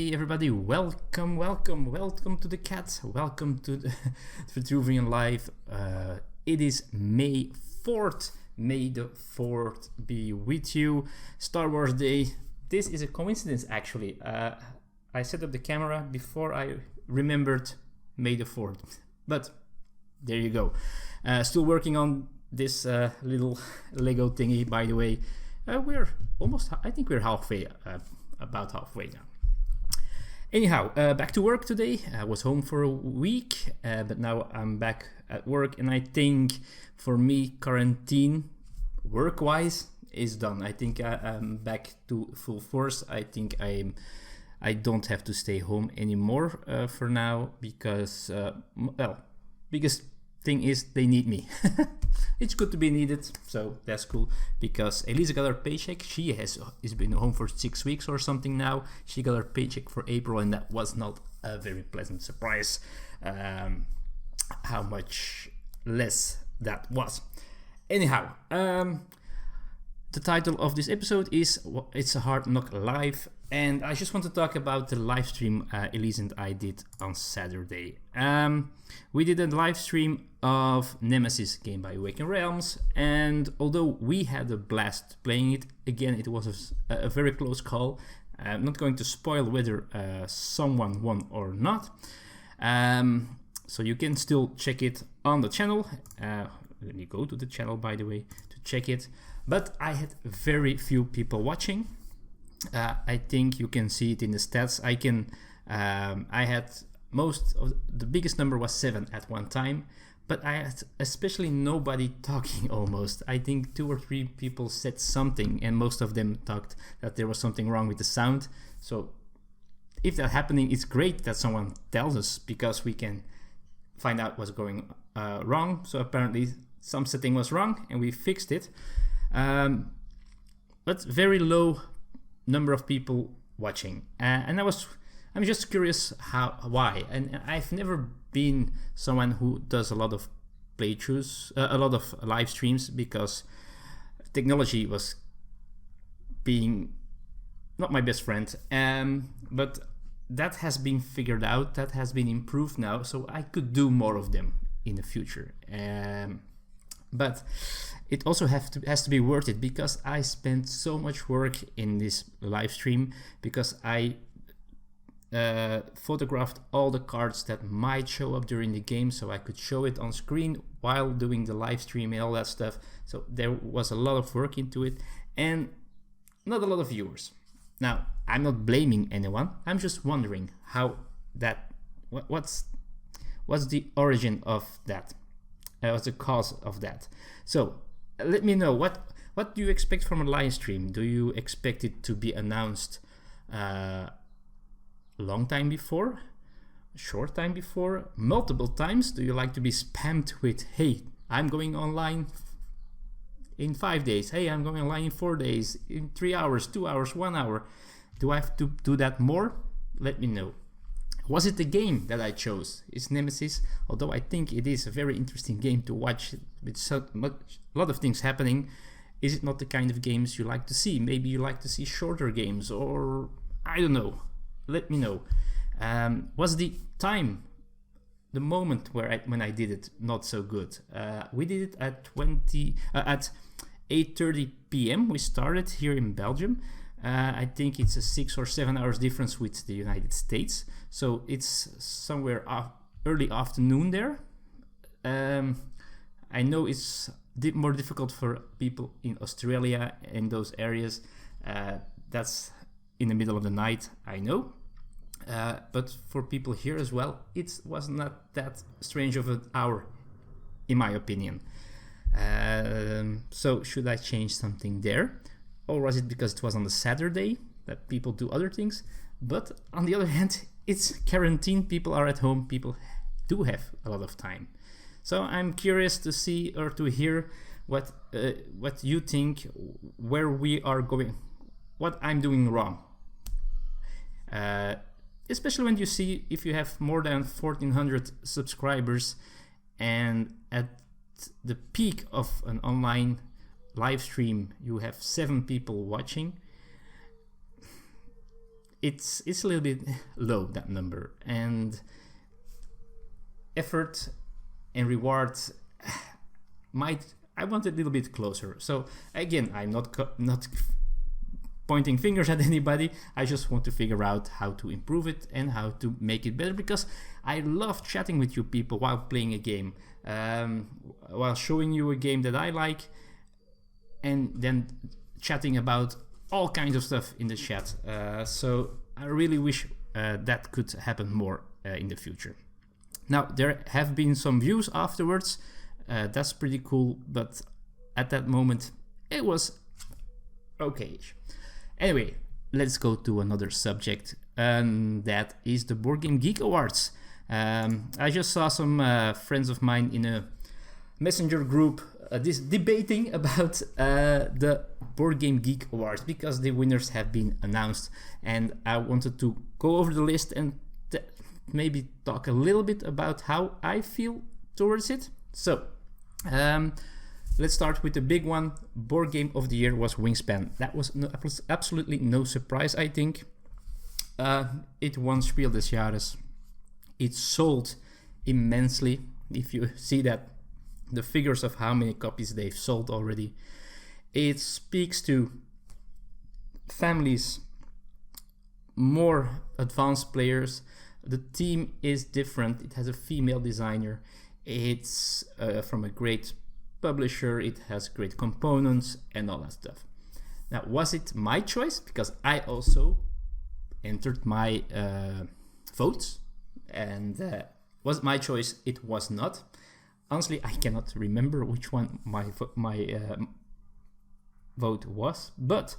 Hey everybody, welcome to the cat, welcome to the Vitruvian Live. It is May 4th, May the 4th be with you, Star Wars Day. This is a coincidence actually. I set up the camera before I remembered May the 4th, but there you go. Still working on this little Lego thingy, by the way. We're almost, I think we're halfway, about halfway now. Anyhow, back to work today. I was home for a week, but now I'm back at work, and I think for me, quarantine, work-wise, is done. I think I'm back to full force. I think I don't have to stay home anymore for now because, biggest thing is they need me. It's good to be needed, so that's cool, because Elisa got her paycheck. She has been home for 6 weeks or something now. She got her paycheck for April, and that was not a very pleasant surprise how much less that was. Anyhow, the title of this episode is It's a Hard Knock Live, and I just want to talk about the live stream Elise and I did on Saturday. We did a live stream of Nemesis game by Awakened Realms, and although we had a blast playing it, again it was a very close call. I'm not going to spoil whether someone won or not, so you can still check it on the channel. Let me go to the channel, by the way, to check it. But I had very few people watching. I think you can see it in the stats. I had most of the biggest number was 7 at one time, but I had especially nobody talking almost. I think 2 or 3 people said something, and most of them talked that there was something wrong with the sound. So if that's happening, it's great that someone tells us, because we can find out what's going wrong. So apparently some setting was wrong and we fixed it. But very low number of people watching, and I'm just curious why. And I've never been someone who does a lot of playthroughs, a lot of live streams, because technology was being not my best friend. But that has been figured out, that has been improved now, so I could do more of them in the future. But it also has to be worth it, because I spent so much work in this live stream, because I photographed all the cards that might show up during the game, so I could show it on screen while doing the live stream and all that stuff. So there was a lot of work into it, and not a lot of viewers. Now, I'm not blaming anyone. I'm just wondering how that, what's the origin of that? What's the cause of that? So let me know, what do you expect from a live stream? Do you expect it to be announced long time before, short time before, multiple times? Do you like to be spammed with, hey, I'm going online in 5 days, hey, I'm going online in 4 days, in 3 hours, 2 hours, 1 hour? Do I have to do that more? Let me know. Was it the game that I chose? It's Nemesis, although I think it is a very interesting game to watch with a lot of things happening. Is it not the kind of games you like to see? Maybe you like to see shorter games, or I don't know. Let me know. Was the time, the moment when I did it, not so good? We did it at 8:30 p.m. We started here in Belgium. I think it's a 6 or 7 hours difference with the United States, so it's somewhere early afternoon there. I know it's more difficult for people in Australia and those areas. That's in the middle of the night, I know. But for people here as well, it was not that strange of an hour, in my opinion. So should I change something there? Or was it because it was on the Saturday that people do other things? But on the other hand, it's quarantine, people are at home, people do have a lot of time. So I'm curious to see or to hear what you think, where we are going, what I'm doing wrong. Especially when you see if you have more than 1,400 subscribers, and at the peak of an online live stream you have 7 people watching. it's a little bit low, that number, and effort and reward I want it a little bit closer. So again, I'm not pointing fingers at anybody. I just want to figure out how to improve it and how to make it better, because I love chatting with you people while playing a game, while showing you a game that I like, and then chatting about all kinds of stuff in the chat. So I really wish that could happen more in the future. Now, there have been some views afterwards. That's pretty cool, but at that moment it was okay-ish. Anyway, let's go to another subject, and that is the Board Game Geek Awards. I just saw some friends of mine in a messenger group debating about the Board Game Geek Awards, because the winners have been announced, and I wanted to go over the list and maybe talk a little bit about how I feel towards it. So let's start with the big one. Board Game of the Year was Wingspan. That was absolutely no surprise, I think. It won Spiel des Jahres. It sold immensely. If you see that, the figures of how many copies they've sold already, it speaks to families, more advanced players. The team is different. It has a female designer. It's from a great publisher. It has great components and all that stuff. Now, was it my choice? Because I also entered my votes, and was it my choice? It was not. Honestly, I cannot remember which one my vote was, but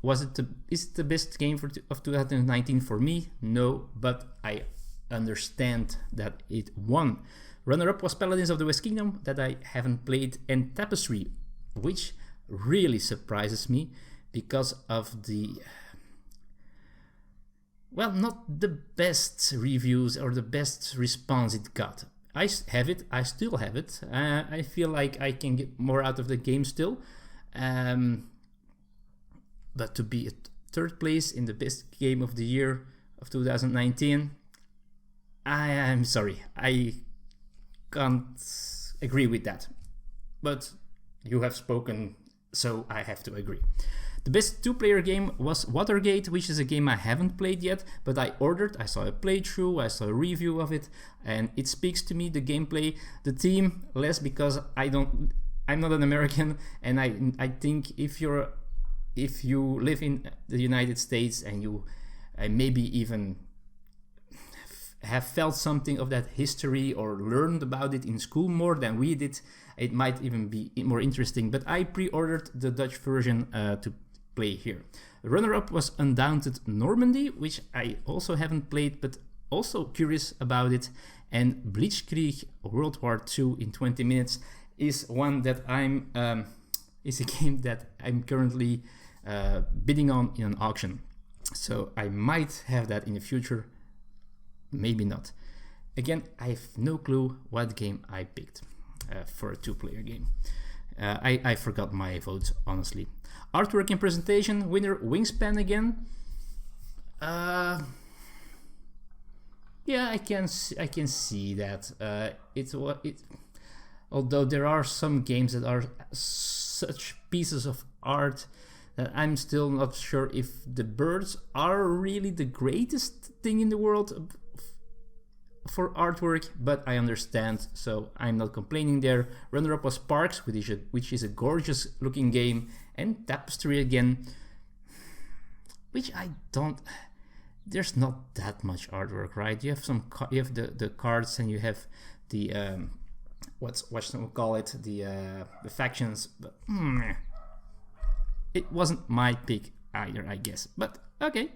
is it the best game of 2019 for me? No, but I understand that it won. Runner-up was Paladins of the West Kingdom, that I haven't played, and Tapestry, which really surprises me because of the, well, not the best reviews or the best response it got. I have it, I still have it. I feel like I can get more out of the game still. But to be at third place in the best game of the year of 2019, I am sorry, I can't agree with that. But you have spoken, so I have to agree. The best two-player game was Watergate, which is a game I haven't played yet, but I ordered. I saw a playthrough, I saw a review of it, and it speaks to me, the gameplay. The team, less, because I'm not an American, and I think if you live in the United States and you maybe even have felt something of that history or learned about it in school more than we did, it might even be more interesting. But I pre-ordered the Dutch version to play here. The runner-up was Undaunted Normandy, which I also haven't played, but also curious about it. And Blitzkrieg World War II in 20 minutes is one that is a game that I'm currently bidding on in an auction. So I might have that in the future, maybe not. Again, I have no clue what game I picked for a two-player game. I forgot my votes, honestly. Artwork and presentation, winner Wingspan again. Yeah, I can see that. Although there are some games that are such pieces of art that I'm still not sure if the birds are really the greatest thing in the world for artwork, but I understand, so I'm not complaining there. Runner-up was Sparks, which is a gorgeous looking game, and Tapestry again, which I don't. There's not that much artwork, right? You have you have the cards, and you have the what we call it, the factions, but it wasn't my pick either, I guess. But okay.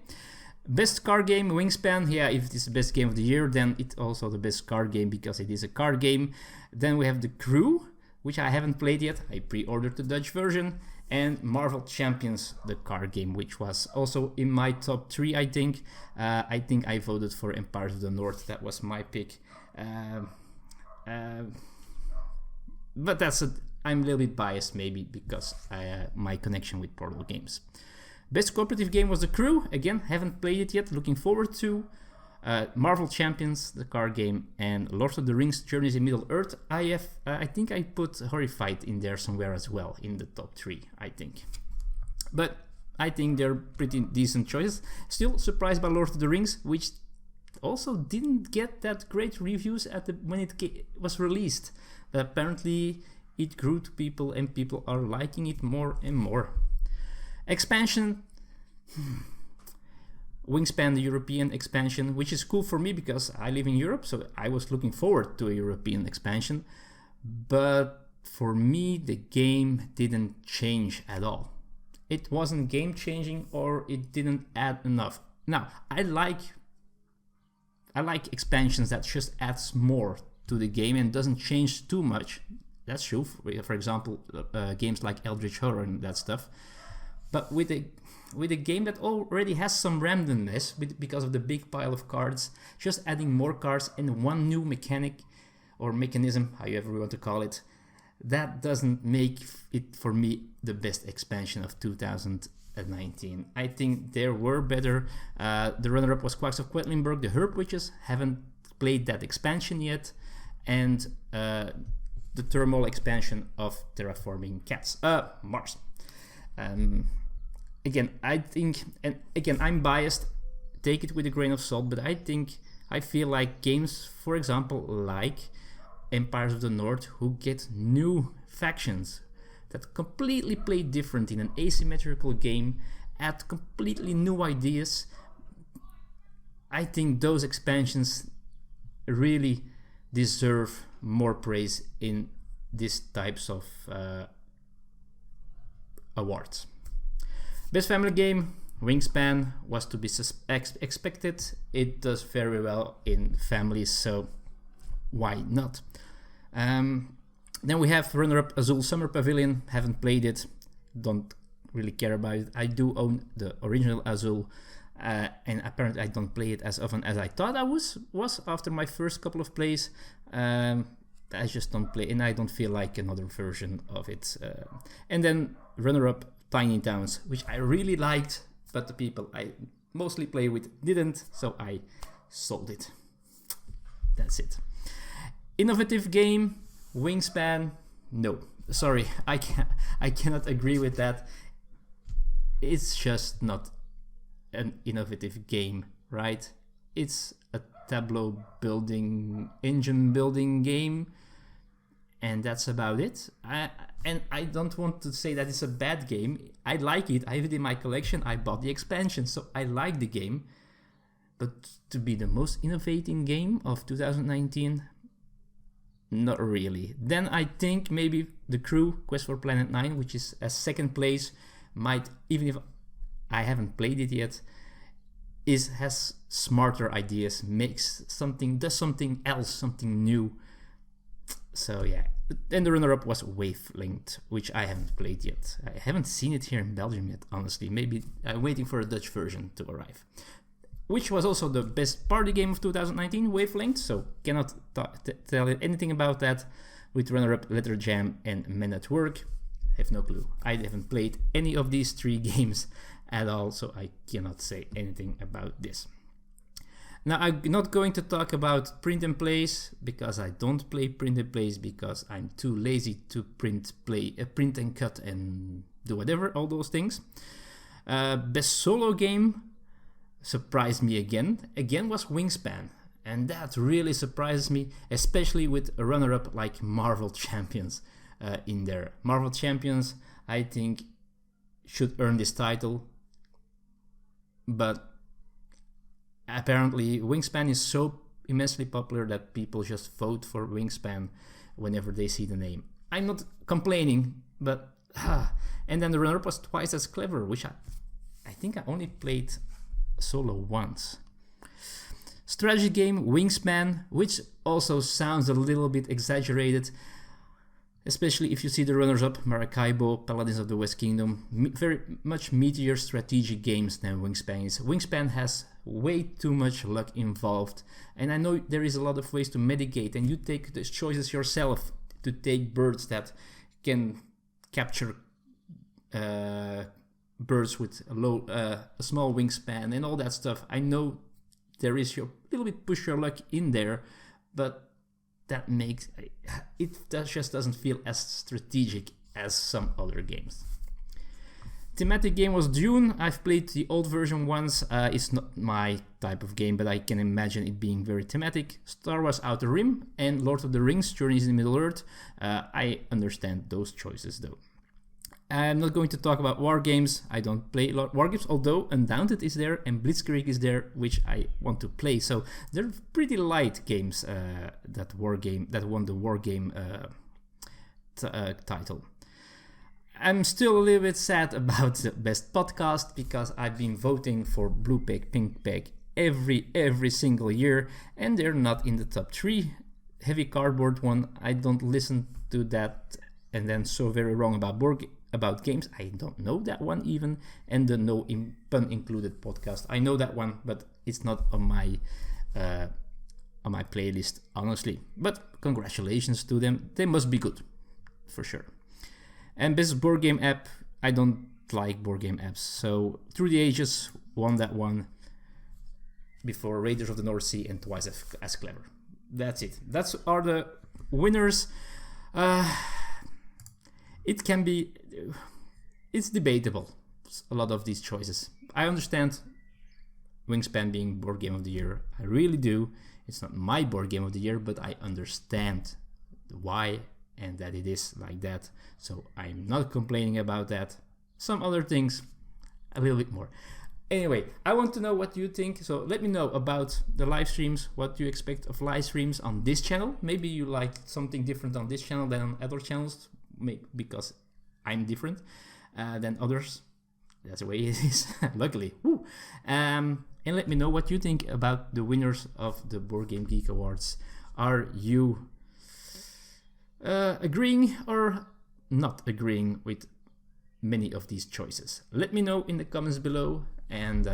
Best card game, Wingspan. Yeah, if it's the best game of the year, then it's also the best card game because it is a card game. Then we have The Crew, which I haven't played yet. I pre-ordered the Dutch version. And Marvel Champions, the card game, which was also in my top 3, I think. I think I voted for Empires of the North. That was my pick. But I'm a little bit biased, maybe, because my connection with Portal Games. Best cooperative game was The Crew. Again, haven't played it yet. Looking forward to. Marvel Champions, the card game, and Lord of the Rings: Journeys in Middle-earth. I think I put Horrified in there somewhere as well, in the top 3, I think. But I think they're pretty decent choices. Still surprised by Lord of the Rings, which also didn't get that great reviews when it was released. But apparently it grew to people, and people are liking it more and more. Expansion. Wingspan, the European expansion, which is cool for me because I live in Europe, so I was looking forward to a European expansion. But for me, the game didn't change at all. It wasn't game changing, or it didn't add enough. Now, I like expansions that just adds more to the game and doesn't change too much. That's true. For example, games like Eldritch Horror and that stuff. But with a game that already has some randomness because of the big pile of cards, just adding more cards and one new mechanic or mechanism, however we want to call it, that doesn't make it, for me, the best expansion of 2019. I think there were better. The runner-up was Quacks of Quedlinburg, the Herb Witches. Haven't played that expansion yet. And the Turmoil expansion of Terraforming Mars. Again, I think, and again, I'm biased, take it with a grain of salt, but I feel like games, for example, like Empires of the North, who get new factions that completely play different in an asymmetrical game, add completely new ideas. I think those expansions really deserve more praise in these types of awards. Best family game, Wingspan, was to be expected. It does very well in families, so why not? Then we have runner-up Azul Summer Pavilion. Haven't played it, don't really care about it. I do own the original Azul, and apparently I don't play it as often as I thought I was after my first couple of plays. I just don't play, and I don't feel like another version of it. And then runner-up Tiny Towns, which I really liked, but the people I mostly play with didn't, so I sold it. That's it. Innovative game, Wingspan. No, sorry, I cannot agree with that. It's just not an innovative game, right? It's a tableau building, engine building game, and that's about it. And I don't want to say that it's a bad game. I like it. I have it in my collection. I bought the expansion, so I like the game. But to be the most innovating game of 2019, not really. Then I think maybe The Crew, Quest for Planet 9, which is a second place, might, even if I haven't played it yet, has smarter ideas, does something else, something new. So yeah. Then the runner-up was Wavelinked, which I haven't played yet. I haven't seen it here in Belgium yet, honestly. Maybe I'm waiting for a Dutch version to arrive. Which was also the best party game of 2019, Wavelinked, so cannot tell you anything about that. With runner-up Letter Jam and Men at Work, have no clue. I haven't played any of these 3 games at all, so I cannot say anything about this. Now, I'm not going to talk about print and plays, because I don't play print and plays, because I'm too lazy to print and cut and do whatever, all those things. Best solo game surprised me again was Wingspan, and that really surprises me, especially with a runner-up like Marvel Champions in there. Marvel Champions, I think, should earn this title, but apparently Wingspan is so immensely popular that people just vote for Wingspan whenever they see the name. I'm not complaining, but and then the runner-up was Twice as Clever, which I think I only played solo once. Strategy game, Wingspan, which also sounds a little bit exaggerated, especially if you see the runners-up, Maracaibo, Paladins of the West Kingdom, very much meatier strategic games than Wingspan is. Wingspan has way too much luck involved, and I know there is a lot of ways to mitigate, and you take the choices yourself to take birds that can capture birds with a small wingspan and all that stuff. I know there is a little bit push your luck in there, but that makes that just doesn't feel as strategic as some other games. Thematic game was Dune. I've played the old version once. It's not my type of game, but I can imagine it being very thematic. Star Wars Outer Rim and Lord of the Rings Journeys in Middle-earth. I understand those choices though. I'm not going to talk about war games. I don't play a lot of war games, although Undaunted is there and Blitzkrieg is there, which I want to play. So they're pretty light games that won the war game title. I'm still a little bit sad about the best podcast because I've been voting for Blue Peg, Pink Peg every single year, and they're not in the top 3. Heavy Cardboard one, I don't listen to that, and then So Very Wrong about games, I don't know that one even, and the No Pun Included podcast, I know that one, but it's not on my playlist, honestly. But congratulations to them, they must be good, for sure. And best board game app, I don't like board game apps, so Through the Ages won that one before Raiders of the North Sea and Twice as Clever. That's it. That's are the winners. It's debatable, a lot of these choices. I understand Wingspan being board game of the year. I really do. It's not my board game of the year, but I understand why and that it is like that. So I'm not complaining about that. Some other things, a little bit more. Anyway, I want to know what you think. So let me know about the live streams, what you expect of live streams on this channel. Maybe you like something different on this channel than on other channels, because I'm different than others. That's the way it is, luckily. Woo. And let me know what you think about the winners of the Board Game Geek Awards. Are you agreeing or not agreeing with many of these choices? Let me know in the comments below. And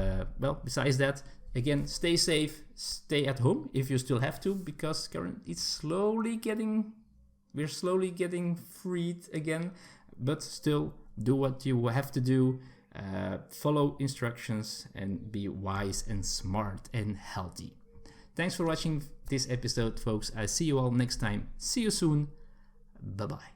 besides that, again, stay safe, stay at home if you still have to, because we're slowly getting freed again, but still do what you have to do, follow instructions, and be wise and smart and healthy. Thanks for watching this episode, folks. I'll see you all next time. See you soon. Bye-bye.